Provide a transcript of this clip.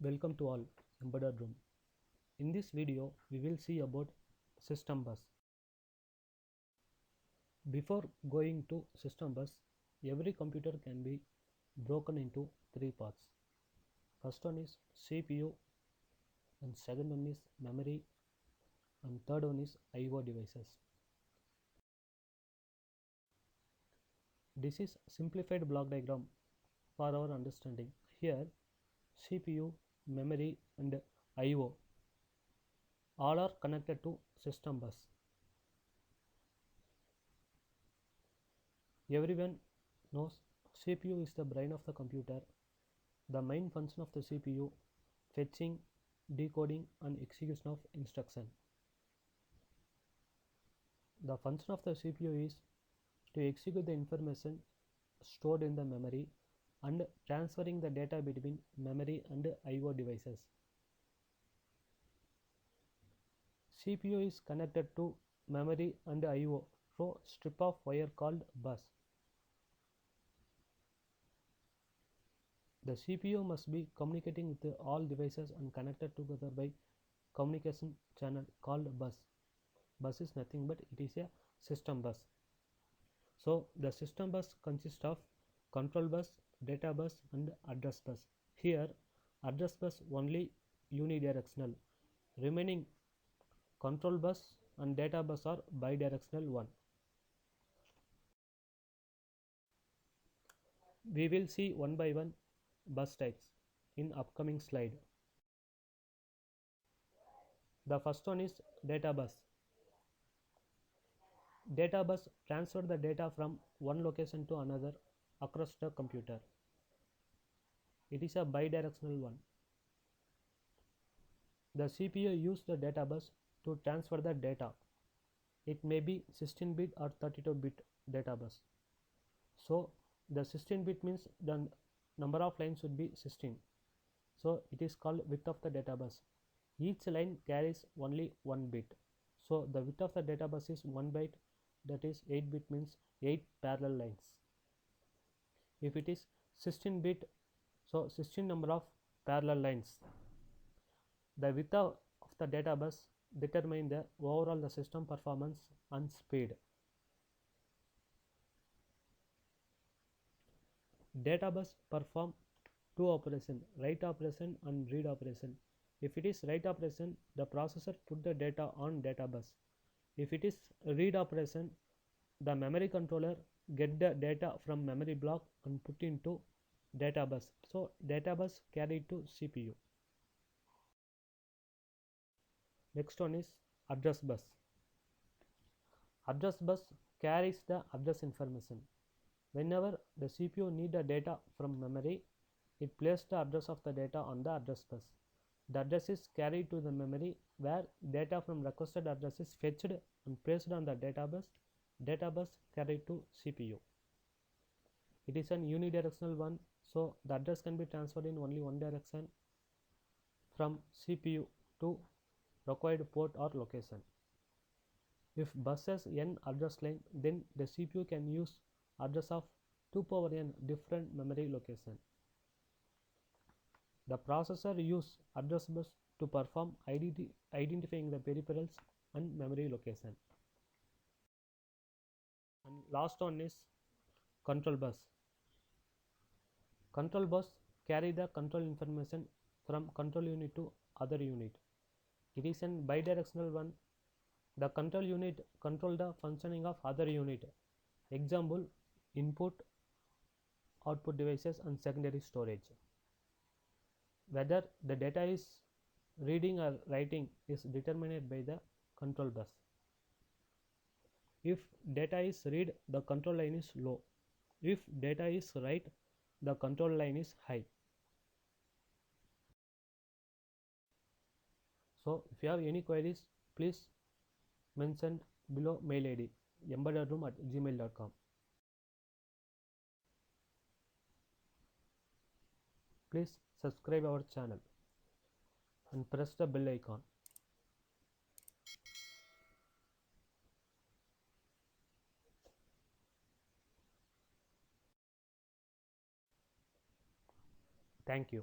Welcome to all EmbeddedRoom. In this video, we will see about system bus. Before going to system bus, every computer can be broken into three parts. First one is CPU, and second one is memory, and third one is I/O devices. This is simplified block diagram for our understanding. Here, CPU, memory, and I/O all are connected to system bus. Everyone knows CPU is the brain of the computer. The main function of the CPU: fetching, decoding, and execution of instruction. The function of the CPU is to execute the information stored in the memory and transferring the data between memory and I/O devices. CPU is connected to memory and I/O through a strip of wire called bus. The CPU must be communicating with all devices and connected together by communication channel called bus. Bus is nothing but it is a system bus. So the system bus consists of control bus, data bus, and address bus. Here address bus only unidirectional. Remaining control bus and data bus are bidirectional one. We will see one by one bus types in upcoming slide. The first one is data bus. Data bus transfer the data from one location to another across the computer. It is a bidirectional one. The CPU uses the data bus to transfer the data. It may be 16-bit or 32-bit data bus. So the 16-bit means the number of lines would be 16. So it is called width of the data bus. Each line carries only 1 bit. So the width of the data bus is 1 byte, that is 8-bit means 8 parallel lines. If it is 16-bit, so 16 number of parallel lines. The width of the data bus determine the overall the system performance and speed. Data bus perform two operations, write operation and read operation. If it is write operation, the processor put the data on data bus. If it is read operation, the memory controller get the data from memory block and put into data bus. So data bus carried to CPU. Next one is address bus. Address bus carries the address information. Whenever the CPU need the data from memory, it places the address of the data on the address bus. The address is carried to the memory where data from requested address is fetched and placed on the data bus. Data bus carried to CPU. It is an unidirectional one, so the address can be transferred in only one direction from CPU to required port or location. If bus has n address line, then the CPU can use address of 2 power n different memory location. The processor use address bus to perform identifying the peripherals and memory location. And last one is control bus. Control bus carry the control information from control unit to other unit. It is an bidirectional one. The control unit control the functioning of other unit. Example: input, output devices, and secondary storage. Whether the data is reading or writing is determined by the control bus. If data is read, the control line is low. If data is write, the control line is high. So if you have any queries, please mention below mail ID embeddedroom@gmail.com. Please subscribe our channel and press the bell icon. Thank you.